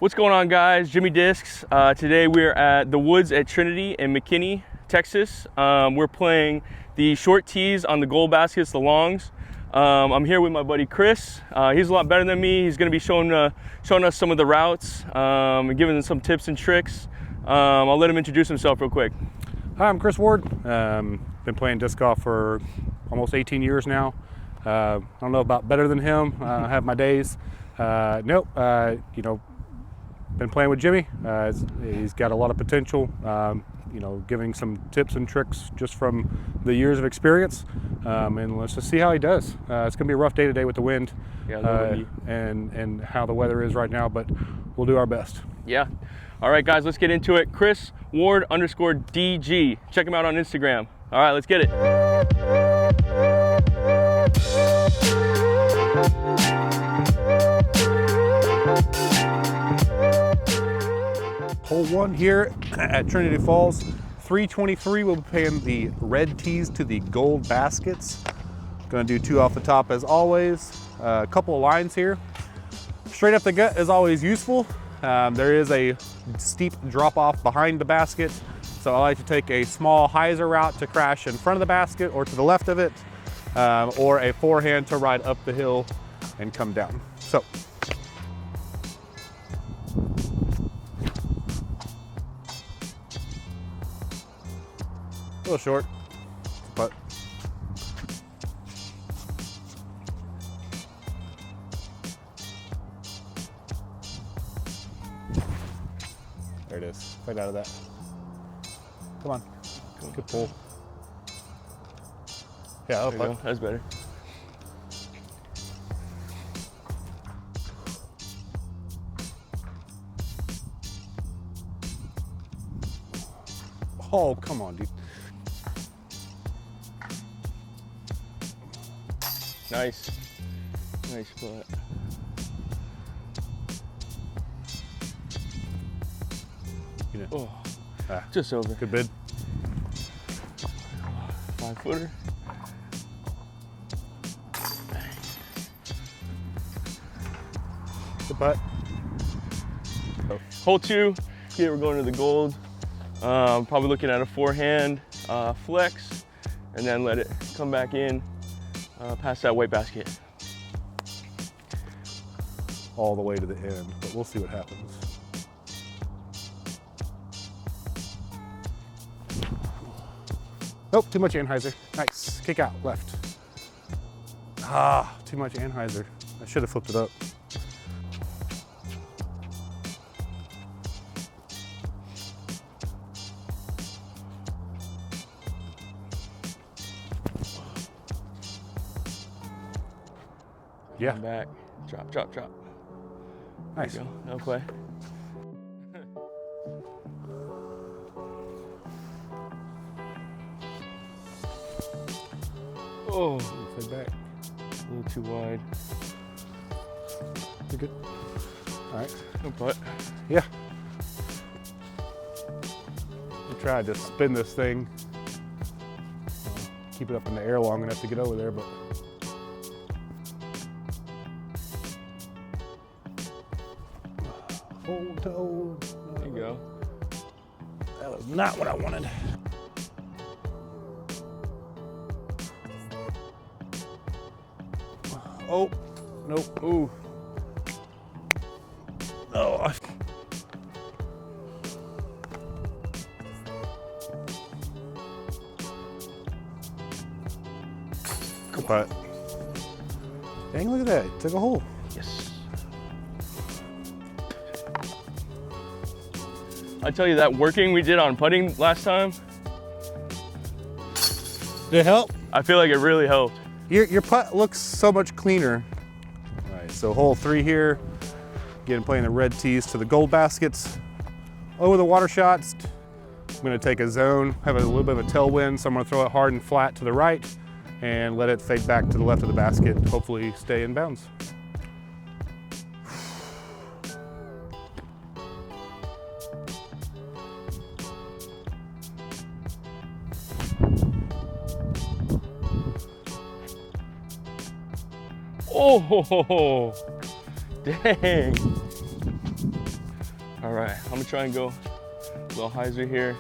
What's going on, guys? Jimmy Discs. Today we're at the woods at Trinity in McKinney, Texas. We're playing the short tees on the gold baskets, the longs. I'm here with my buddy Chris. He's a lot better than me. He's going to be showing us some of the routes and giving us some tips and tricks. I'll let him introduce himself real quick. Hi, I'm Chris Ward. Been playing disc golf for almost 18 years now. I don't know about better than him. I have my days. Been playing with Jimmy. He's got a lot of potential. Giving some tips and tricks just from the years of experience. And let's just see how he does. It's gonna be a rough day today with the wind, and how the weather is right now, but we'll do our best. Yeah. All right, guys, let's get into it. Chris Ward _DG. Check him out on Instagram. All right, let's get it. Hole 1 here at Trinity Falls. 323, we'll be playing the red tees to the gold baskets. Gonna do 2 off the top as always. A couple of lines here. Straight up the gut is always useful. There is a steep drop off behind the basket, so I like to take a small hyzer route to crash in front of the basket or to the left of it, or a forehand to ride up the hill and come down. So. A little short, but there it is. Right out of that. Come on. Good pull. Yeah, There you go. That's better. Oh, come on, dude. Nice. Nice spot. Oh, just over. Good bid. 5-footer. Good putt. Oh. Hole 2. Here we're going to the gold. Probably looking at a forehand flex, and then let it come back in past that white basket. All the way to the end, but we'll see what happens. Nope, too much anhyzer. Nice, kick out, left. Ah, too much anhyzer. I should have flipped it up. Yeah. Come back, drop, drop, drop. Nice. There you go. No play. Oh, Fade back. a little too wide. You're good. All right. No putt. Yeah. I tried to spin this thing. Keep it up in the air long enough to get over there, but. Hold toe. There you go. That was not what I wanted. Oh, nope. Ooh. Oh. Good putt. Dang, look at that. It took a hole. Yes. I tell you, that working we did on putting last time, Did it help? I feel like it really helped. Your putt looks so much cleaner. All right, so hole 3 here. Again, playing the red tees to the gold baskets. Over the water shots, I'm gonna take a zone, have a little bit of a tailwind, so I'm gonna throw it hard and flat to the right and let it fade back to the left of the basket, hopefully stay in bounds. Oh, dang. All right, I'm gonna try and go a little hyzer here.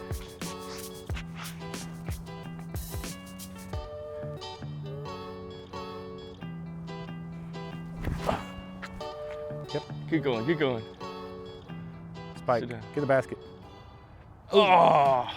Yep. Keep going, keep going. Spike, Sit down. get the basket. Oh!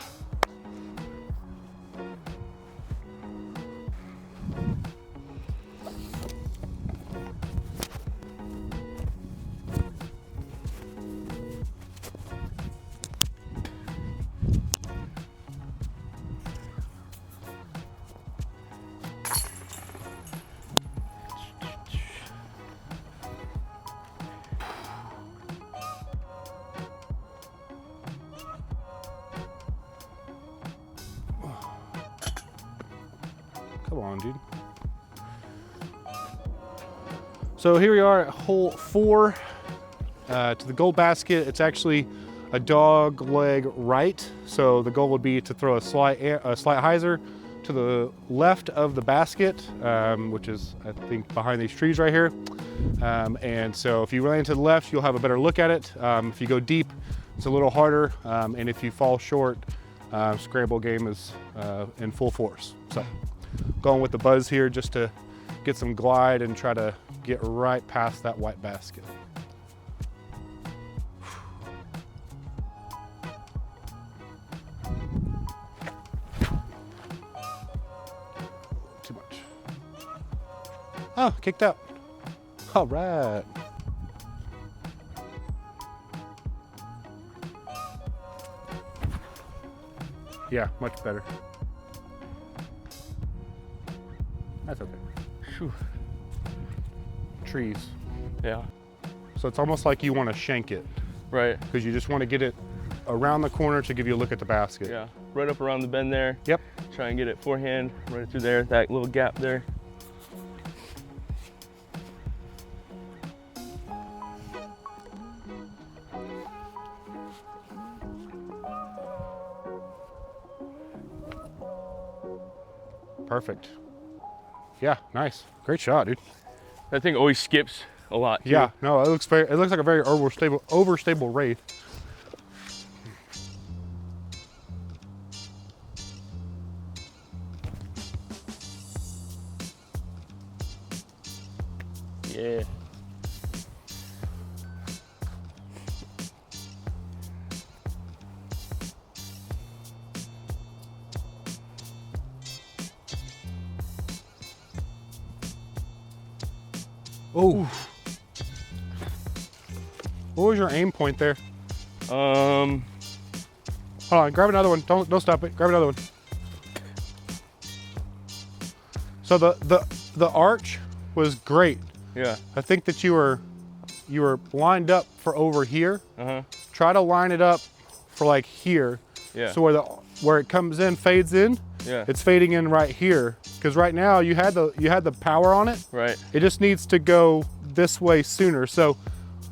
Come on, dude. So here we are at hole 4 to the gold basket. It's actually a dog leg right. So the goal would be to throw a slight hyzer to the left of the basket, which is, I think, behind these trees right here. And so if you land to the left, you'll have a better look at it. If you go deep, it's a little harder. And if you fall short, scramble game is in full force. So going with the buzz here just to get some glide and try to get right past that white basket. Too much. Oh, kicked out. All right. Yeah, much better. That's okay. Whew. Trees. Yeah, So it's almost like you want to shank it right. because you just want to get it around the corner to give you a look at the basket. Yeah, right up around the bend there. Yep. Try and get it forehand right through there, that little gap there. Perfect. Yeah, nice. Great shot, dude. That thing always skips a lot too. Yeah, no, it looks like a very overstable wraith. Yeah. Oh. What was your aim point there? Hold on, grab another one. Don't stop it. Grab another one. So the arch was great. Yeah. I think that you were lined up for over here. Uh-huh. Try to line it up for like here. Yeah. So where it comes in, fades in. Yeah. It's fading in right here. Because right now you had the power on it. Right. It just needs to go this way sooner. So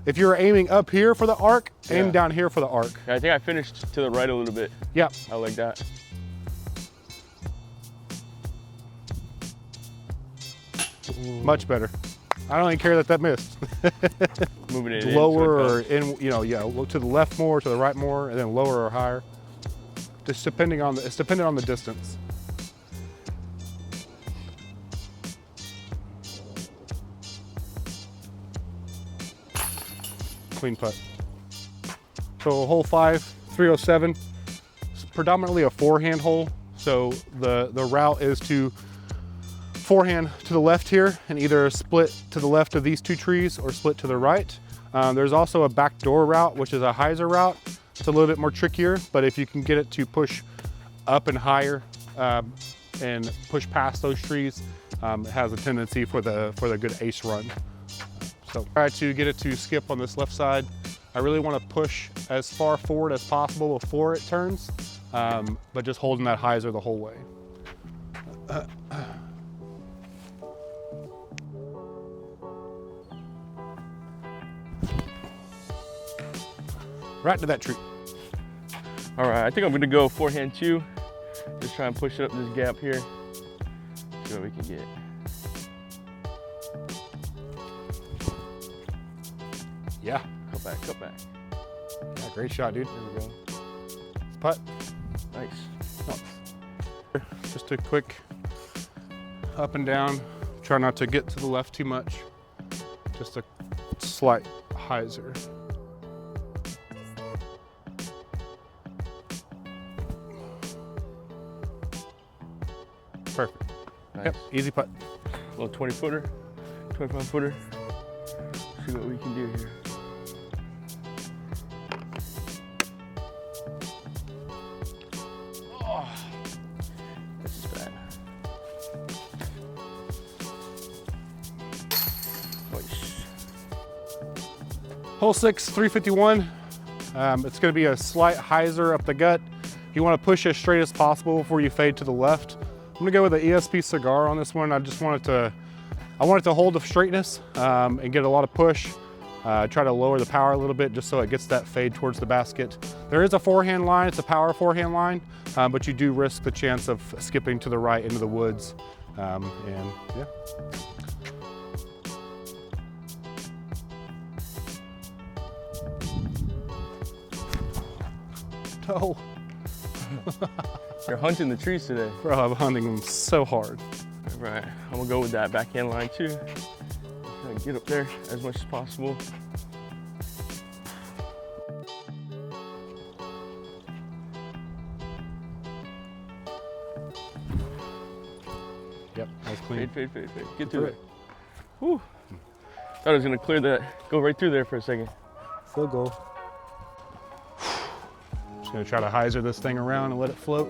if you're aiming up here for the arc, aim Yeah. down here for the arc. I think I finished to the right a little bit. Yep. I like that. Much better. I don't even care that missed. Moving it in, Lower so or it comes. in, yeah, look to the left more, to the right more, and then lower or higher. Just depending on it's dependent on the distance. Clean putt. So hole 5, 307. It's predominantly a forehand hole. So the route is to forehand to the left here and either split to the left of these two trees or split to the right. There's also a backdoor route, which is a hyzer route. It's a little bit more trickier, but if you can get it to push up and higher and push past those trees, it has a tendency for the good ace run. So try to get it to skip on this left side. I really want to push as far forward as possible before it turns, but just holding that hyzer the whole way. Right to that tree. All right, I think I'm gonna go forehand 2. Just try and push it up this gap here. See what we can get. Yeah. Cut back, cut back. Yeah, great shot, dude. There we go. Putt. Nice. Oh. Just a quick up and down. Try not to get to the left too much. Just a slight hyzer. Perfect. Nice. Yep, easy putt. A little 20-footer, 25-footer. See what we can do here. Oh, this is bad. Nice. Hole 6, 351. It's going to be a slight hyzer up the gut. You want to push as straight as possible before you fade to the left. I'm going to go with the ESP cigar on this one. I want it to hold the straightness and get a lot of push. Try to lower the power a little bit just so it gets that fade towards the basket. There is a forehand line, it's a power forehand line, but you do risk the chance of skipping to the right into the woods. And yeah. No. You're hunting the trees today. Bro, I'm hunting them so hard. All right, I'm gonna go with that backhand line too. Try to get up there as much as possible. Yep, that's clean. Fade. Get to it. Whew. Thought I was gonna clear that, go right through there for a second. Full goal. Just gonna try to hyzer this thing around and let it float.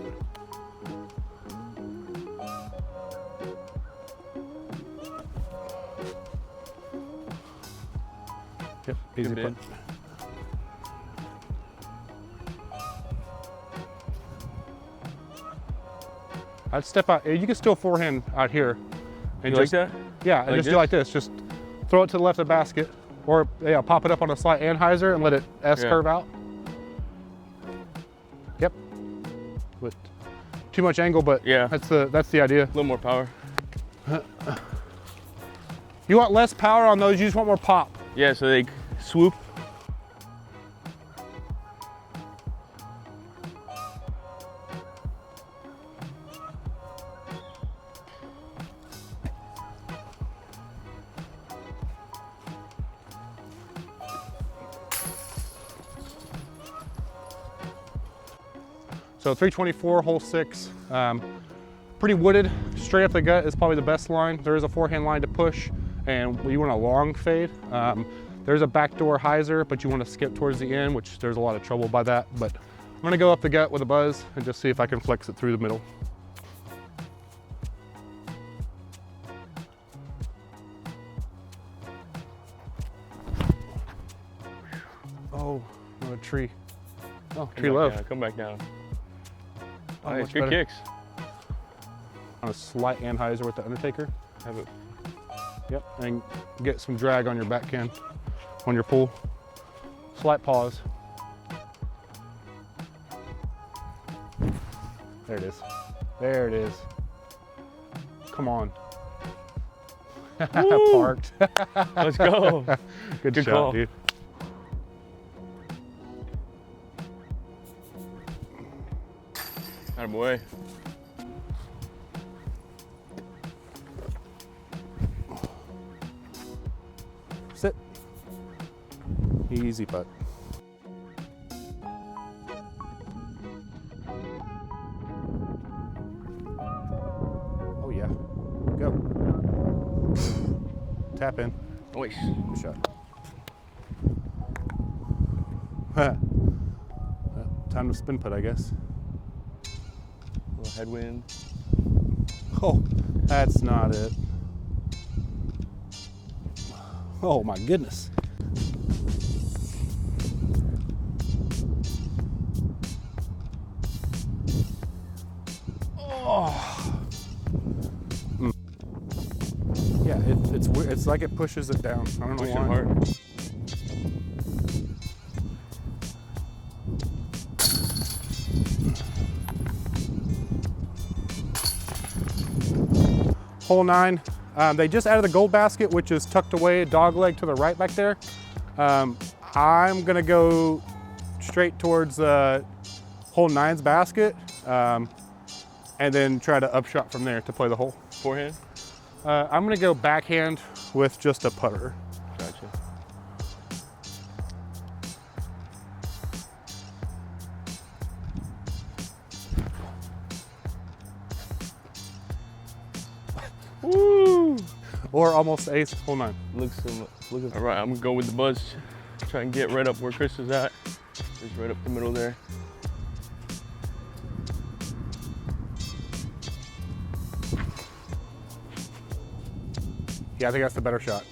Yep, easy putt. I'd step out. You can still forehand out here. And You just, like that? Yeah, and Like just this? do like this. Just throw it to the left of the basket, or yeah, pop it up on a slight anhyzer and let it S curve out. Yep. With too much angle, but Yeah. that's the idea. A little more power. You want less power on those, you just want more pop. Yeah, so they swoop. So 324, hole 6. Pretty wooded, straight up the gut is probably the best line. There is a forehand line to push, and you want a long fade. There's a backdoor hyzer, but you want to skip towards the end, which there's a lot of trouble by that. But I'm gonna go up the gut with a buzz and just see if I can flex it through the middle. Oh, no, a tree. Oh, tree love. Come back down. Oh, Nice, much good better. kicks. On a slight anhyzer with the Undertaker. Have it. Yep, and get some drag on your backhand, on your pull. Slight pause. There it is. There it is. Come on. Parked. Let's go. Good Good shot, call. dude. Out of my way. Sit. Easy putt. Oh yeah. Go. Tap in. Nice. Good shot. Time to spin putt, I guess. A little headwind. Oh, that's not it. Oh my goodness. Oh. Yeah, it's weird. It's like it pushes it down. I don't know Pushing why. hard. Hole 9. They just added the gold basket, which is tucked away, dog leg to the right back there. I'm gonna go straight towards hole 9's basket, and then try to upshot from there to play the hole. Forehand? I'm gonna go backhand with just a putter. Gotcha. Woo! Or almost ace, hole 9. Looks. All right, I'm gonna go with the buzz. Try and get right up where Chris is at. He's right up the middle there. Yeah, I think that's the better shot.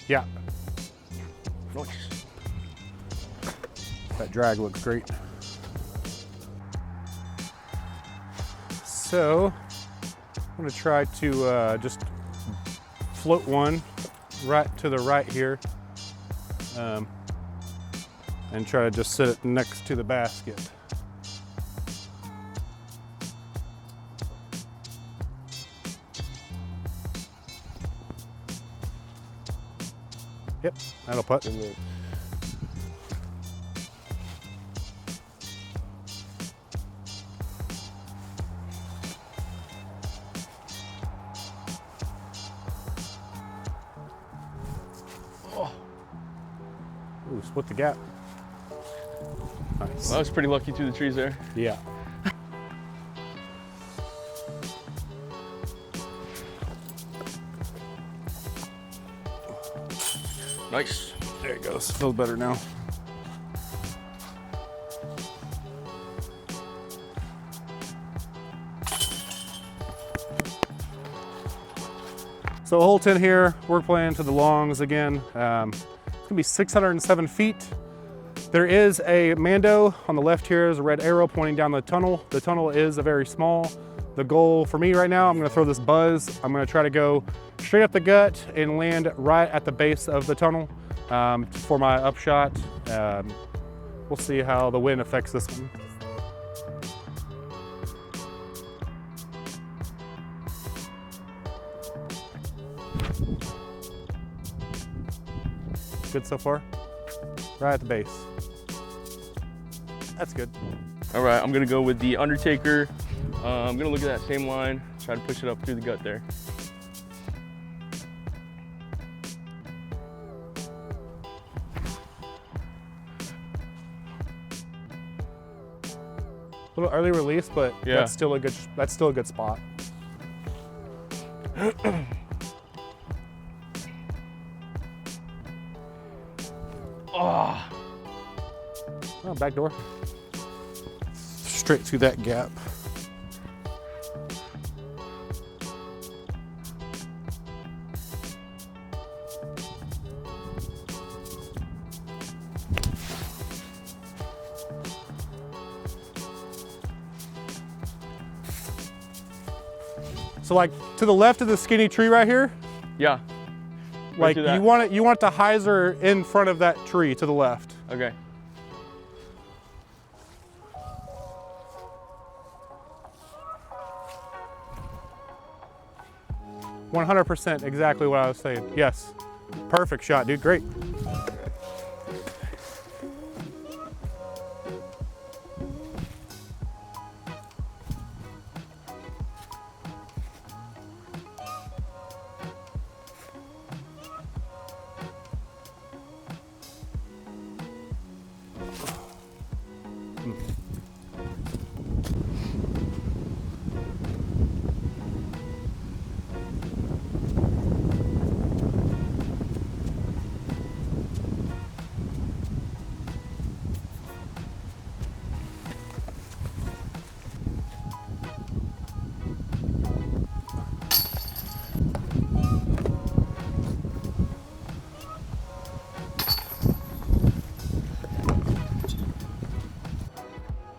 Yeah. Nice. That drag looks great. So, I'm gonna try to just float one right to the right here, and try to just sit it next to the basket. Yep, that'll putt. Ooh, split the gap. Nice. Well, I was pretty lucky through the trees there. Yeah. Nice. There it goes. Feels better now. So hole 10 here, we're playing to the longs again. It's gonna be 607 feet. There is a Mando on the left here, is a red arrow pointing down the tunnel. The tunnel is a very small. The goal for me right now, I'm gonna throw this buzz. I'm gonna try to go straight up the gut and land right at the base of the tunnel for my upshot. We'll see how the wind affects this one. Good so far? Right at the base. That's good. All right, I'm gonna go with the Undertaker. I'm gonna look at that same line, try to push it up through the gut there. A little early release, but yeah, that's still a good spot. Oh, back door. Straight through that gap. So like to the left of the skinny tree right here, Yeah. like you want the hyzer in front of that tree to the left. Okay. %, exactly what I was saying. Yes. Perfect shot, dude. Great.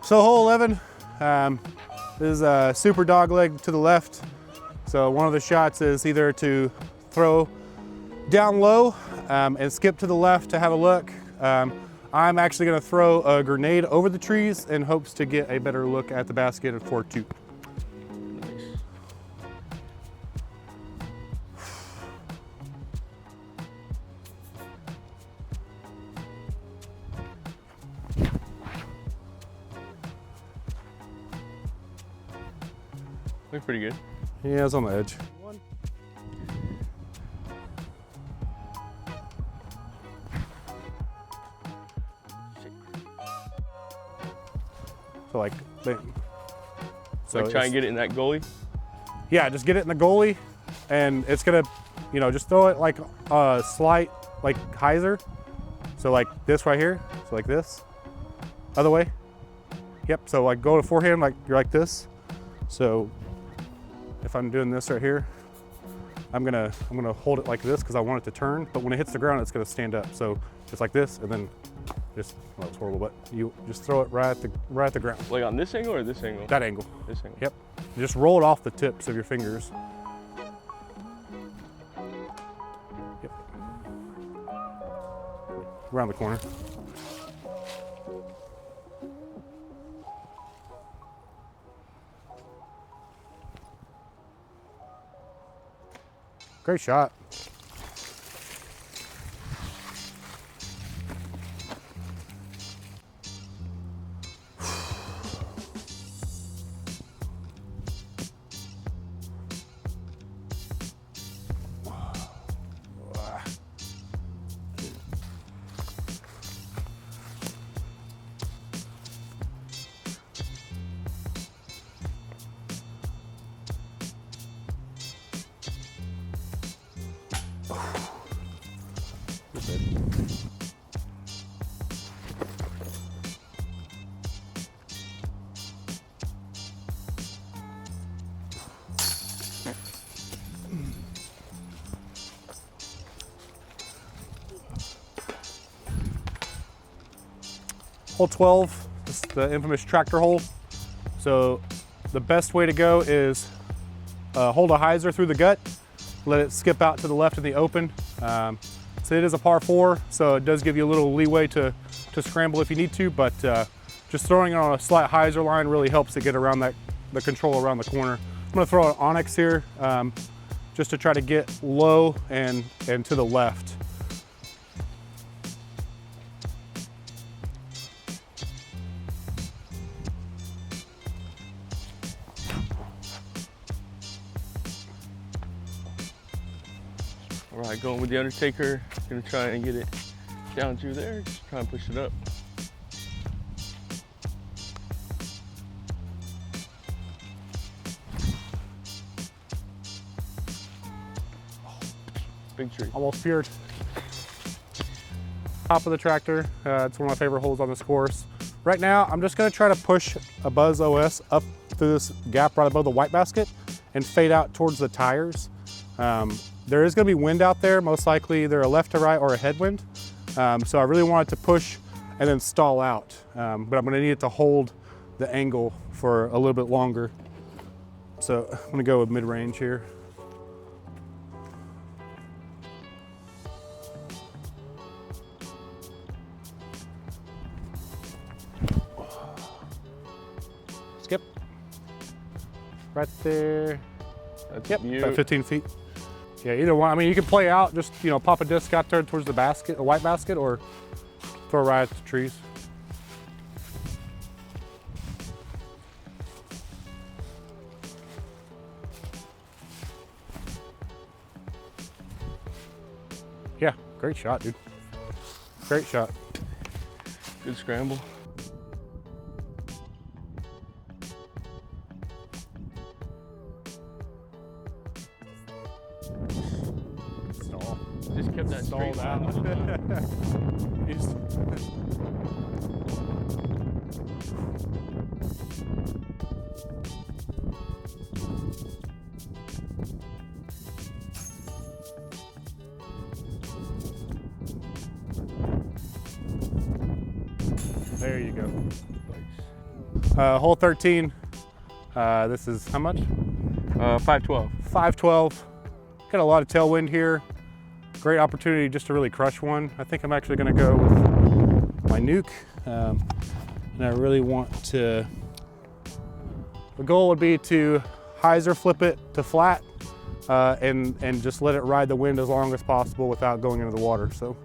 So hole 11 is a super dog leg to the left. So one of the shots is either to throw down low and skip to the left to have a look. I'm actually gonna throw a grenade over the trees in hopes to get a better look at the basket at 4-2. Looks pretty good. Yeah, it's on the edge. So like, So like try and get it in that goalie? Yeah, just get it in the goalie, and it's gonna, you know, just throw it like a slight, like hyzer. So like this right here, so like this. Other way. Yep, so like go to forehand, like you're like this. So if I'm doing this right here, I'm gonna hold it like this because I want it to turn, but when it hits the ground, it's gonna stand up. So just like this, and then just, well, it's horrible, but you just throw it right at the ground. Like on this angle or this angle? That angle. This angle. Yep. You just roll it off the tips of your fingers. Yep. Around the corner. Great shot. Hole 12 is the infamous tractor hole. So the best way to go is hold a hyzer through the gut, let it skip out to the left in the open. So it is a par 4, so it does give you a little leeway to scramble if you need to, but just throwing it on a slight hyzer line really helps it get around the control around the corner. I'm gonna throw an onyx here just to try to get low and to the left. All right, going with the Undertaker. Gonna try and get it down through there. Just try and push it up. Big tree. Almost feared. Top of the tractor. It's one of my favorite holes on this course. Right now, I'm just gonna try to push a Buzz OS up through this gap right above the white basket and fade out towards the tires. There is gonna be wind out there, most likely either a left to right or a headwind. So I really want it to push and then stall out. But I'm gonna need it to hold the angle for a little bit longer. So I'm gonna go with mid-range here. Skip. Right there. That's Yep, you. about 15 feet. Yeah, either one. I mean, you can play out, just, you know, pop a disc out there towards the basket, a white basket, or throw right at the trees. Yeah, great shot, dude. Great shot. Good scramble. Stall. Just kept that straight Stalled line out. the whole time. He's- There you go. Hole 13. This is how much? 512. 512. Got a lot of tailwind here. Great opportunity just to really crush one. I think I'm actually gonna go with my nuke. And I really want to, the goal would be to hyzer flip it to flat and just let it ride the wind as long as possible without going into the water. So.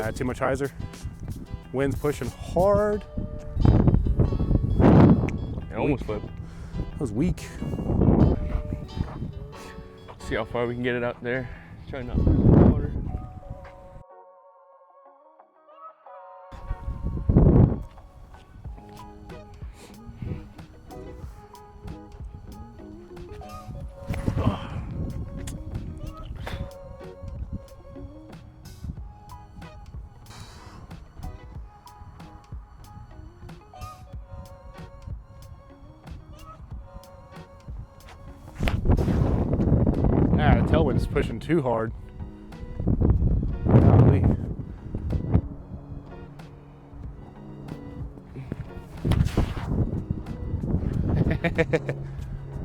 flip. Too much hyzer. Wind's pushing hard. It almost flipped. That was weak. See how far we can get it out there. Try not to lose the water. The tailwind's pushing too hard. Golly.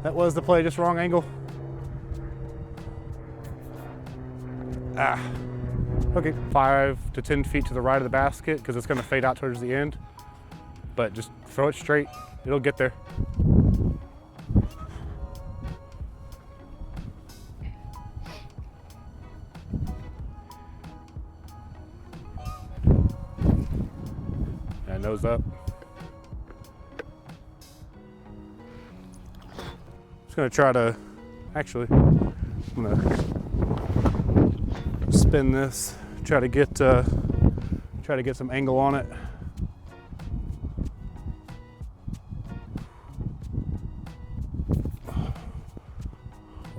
That was the play, just wrong angle. Okay, 5 to 10 feet to the right of the basket because it's going to fade out towards the end. But just throw it straight, it'll get there. Nose up. Just gonna try to, actually, I'm gonna spin this, try to get some angle on it.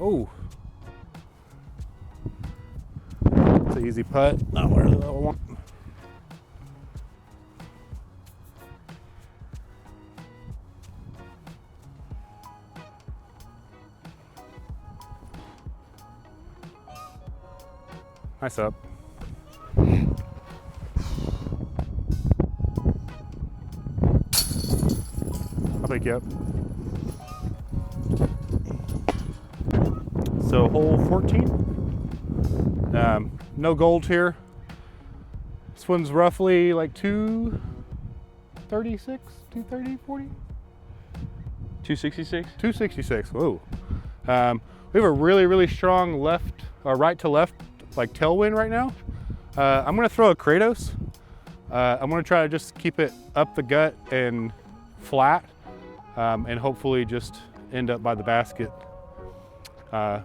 Oh, it's an easy putt. Not where I want. Nice up. I'll pick you up. So hole 14. No gold here. This one's roughly like 236, 230, 40? 266? 266, whoa. We have a really, really strong left, or right to left, like tailwind right now. I'm gonna throw a Kratos. I'm gonna try to just keep it up the gut and flat, and hopefully just end up by the basket. Not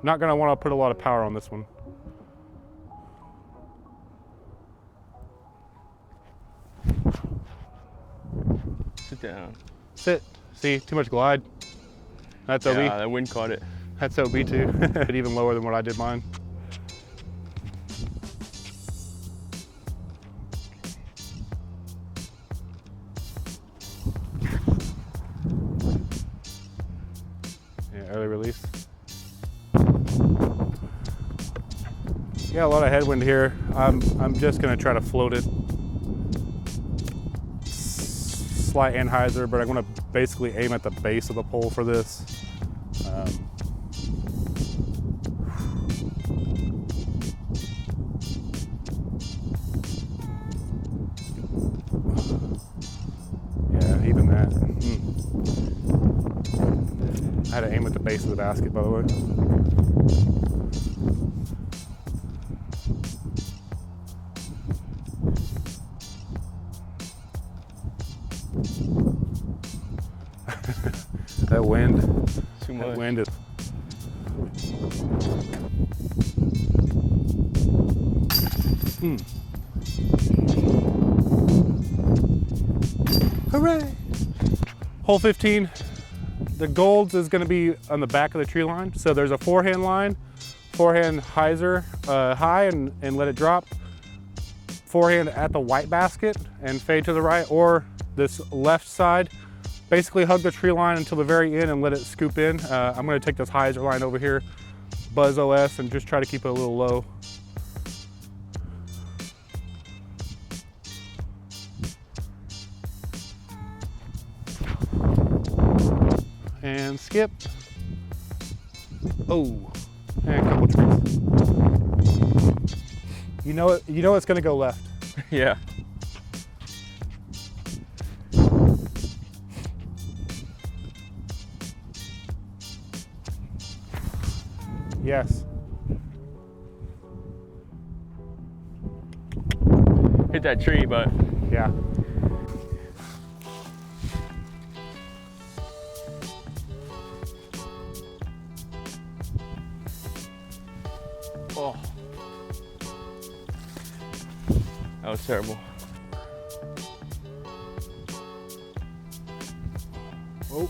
gonna wanna put a lot of power on this one. Sit down. Sit, see, too much glide. That's OB. Yeah, that wind caught it. That's OB too, even lower than what I did mine. Early release. Yeah, a lot of headwind here. I'm just gonna try to float it. Slight anhyzer, but I'm gonna basically aim at the base of the pole for this. Yeah, even that. I had to aim at the base of the basket, by the way. That wind. Too much. That wind is. Hooray! Hole 15. The golds is going to be on the back of the tree line. So there's a forehand line, forehand hyzer high and let it drop. Forehand at the white basket and fade to the right, or this left side. Basically hug the tree line until the very end and let it scoop in. I'm going to take this hyzer line over here, buzz OS, and just try to keep it a little low. And skip. Oh, and a couple trees. You know it's gonna go left. Yeah. Yes. that tree, but Yeah. oh, that was terrible. Oh.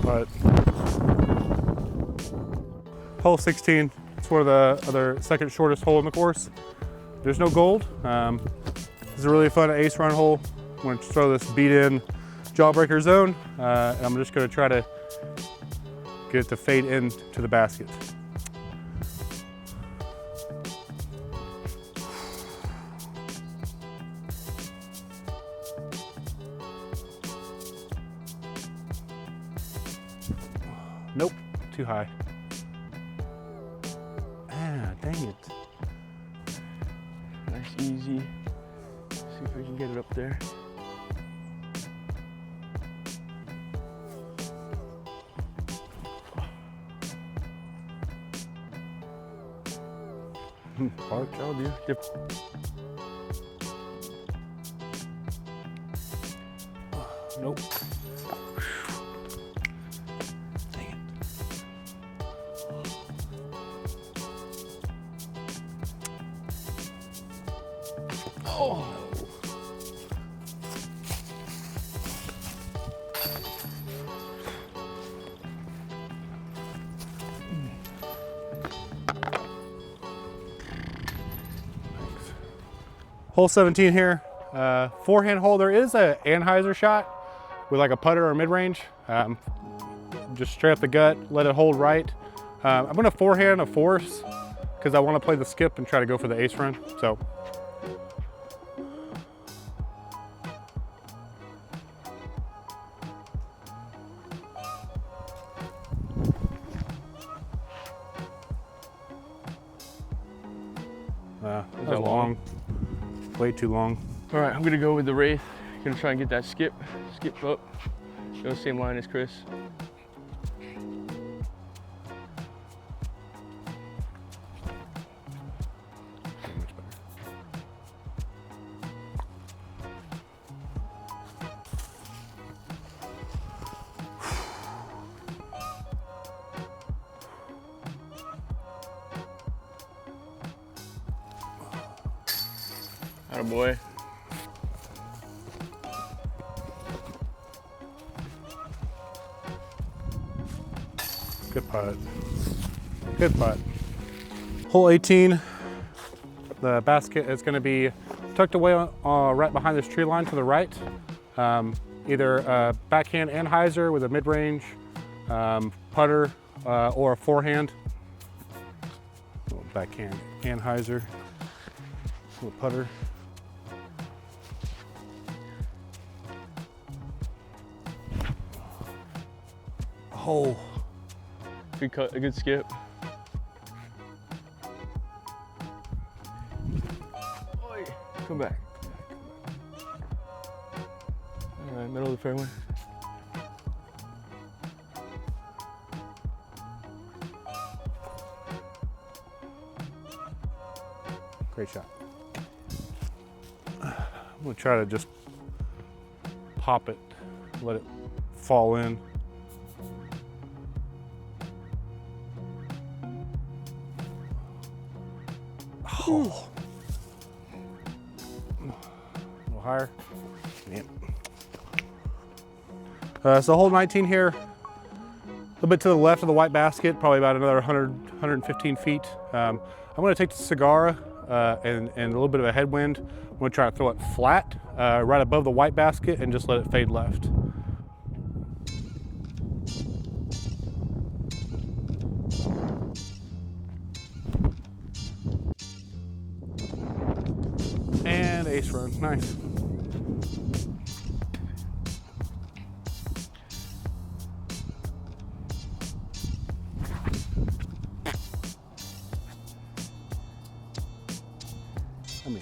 But hole 16, it's one of the other second shortest hole in the course. There's no gold. This is a really fun ace run hole. I'm going to throw this beat in jawbreaker zone, and I'm just going to try to get it to fade into the basket. Nope, too high. Ah, dang it. Nice, easy. See if we can get it up there. Park. That'll do. Dip. Nope. Dang it. Oh. Hole 17 here, forehand hole. There is a Anheuser shot with like a putter or mid-range. Just straight up the gut, let it hold right. I'm gonna forehand a force because I want to play the skip and try to go for the ace run. So. That was long. Way too long. All right, I'm gonna go with the Wraith. Gonna try and get that skip up. Go same line as Chris. Attaboy. Good putt. Good putt. Hole 18, the basket is going to be tucked away right behind this tree line to the right. Either backhand Anheuser with a mid-range putter or a forehand. Backhand Anheuser, little putter. Oh. Good cut, a good skip. Oi, come back. All right, middle of the fairway. Great shot. I'm gonna try to just pop it, let it fall in. Oh. A little higher. Yep. So hole 19 here, a little bit to the left of the white basket, probably about another 100, 115 feet. I'm gonna take the Cigarra and a little bit of a headwind. I'm gonna try to throw it flat, right above the white basket and just let it fade left. And ace run, nice. I mean,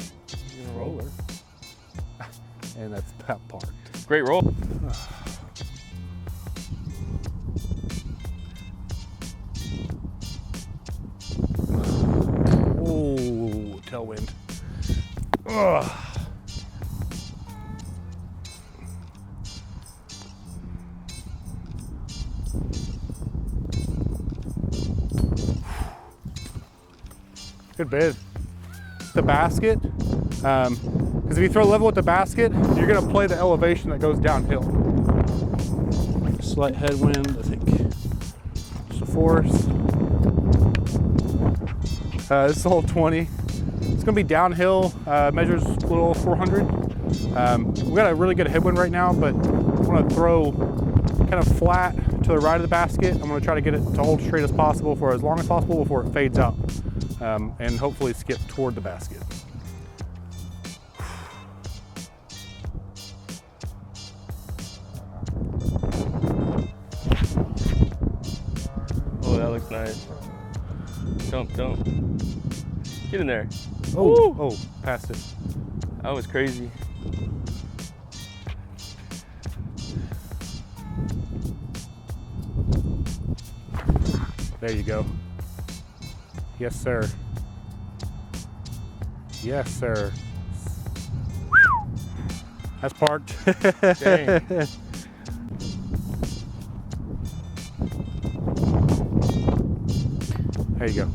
roller. And that's about parked. Great roll. Oh, tailwind. Ugh. Good bid. The basket, because if you throw level with the basket, you're gonna play the elevation that goes downhill. Slight headwind, I think. Just a force. This is a hole 20. It's gonna be downhill, measures a little 400. We got a really good headwind right now, but I wanna throw kind of flat to the right of the basket. I'm gonna try to get it to hold straight as possible for as long as possible before it fades out. And hopefully skip toward the basket. Oh, that looks nice. Don't. Get in there. Oh, oh, passed it. That was crazy. There you go. Yes, sir. Yes, sir. That's parked. Dang. There you go.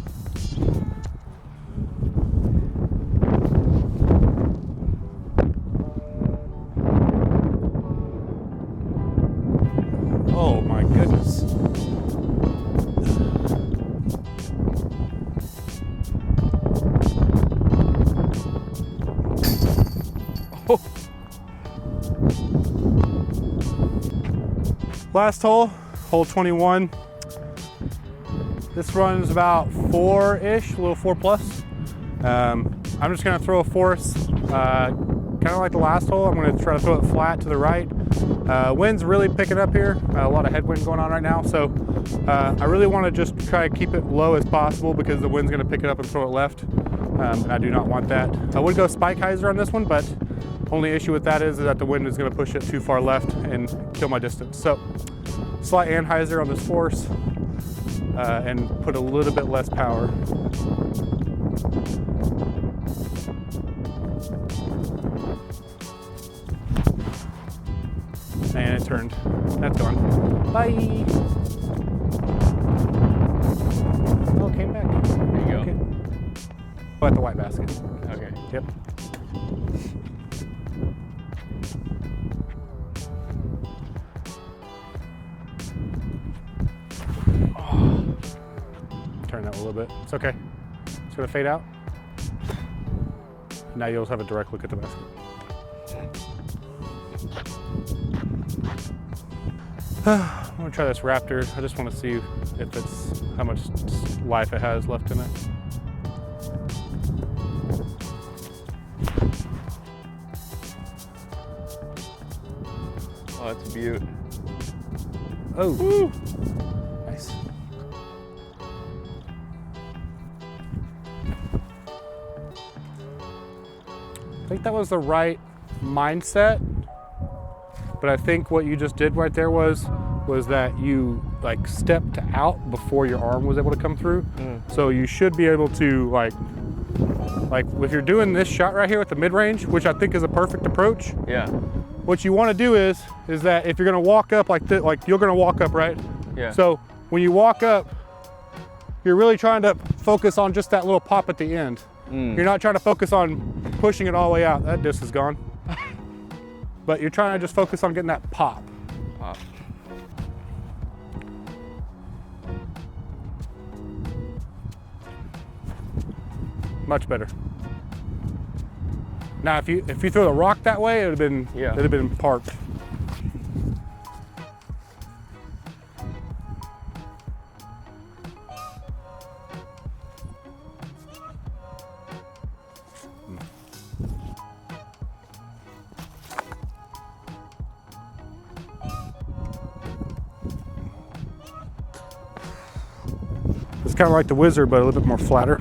Oh my goodness. Oh. Last hole, hole 21. This run is about 4-ish, a little 4 plus. I'm just gonna throw a force, kind of like the last hole. I'm gonna try to throw it flat to the right. Wind's really picking up here, a lot of headwind going on right now. So I really wanna just try to keep it low as possible because the wind's gonna pick it up and throw it left. And I do not want that. I would go spike hyzer on this one, but only issue with that is that the wind is gonna push it too far left and kill my distance. So slight anhyzer on this force. And put a little bit less power. And it turned. That's gone. Bye. Oh, it came back. There you go. Okay. Oh, at the white basket. Okay. Yep. Turn that a little bit. It's okay. It's gonna fade out. Now you'll have a direct look at the basket. I'm gonna try this Raptor. I just want to see if it's how much life it has left in it. Oh, that's a beaut. Oh, Woo. nice. I think that was the right mindset, but I think what you just did right there was that you like stepped out before your arm was able to come through. So you should be able to like if you're doing this shot right here with the mid-range, which I think is a perfect approach. Yeah. What you want to do is that if you're gonna walk up like this, like you're gonna walk up, right? Yeah. So when you walk up, you're really trying to focus on just that little pop at the end. You're not trying to focus on pushing it all the way out. That disc is gone. But you're trying to just focus on getting that pop. Pop. Much better. Now, if you throw the rock that way, it'd have been parked. It's kind of like the Wizard, but a little bit more flatter.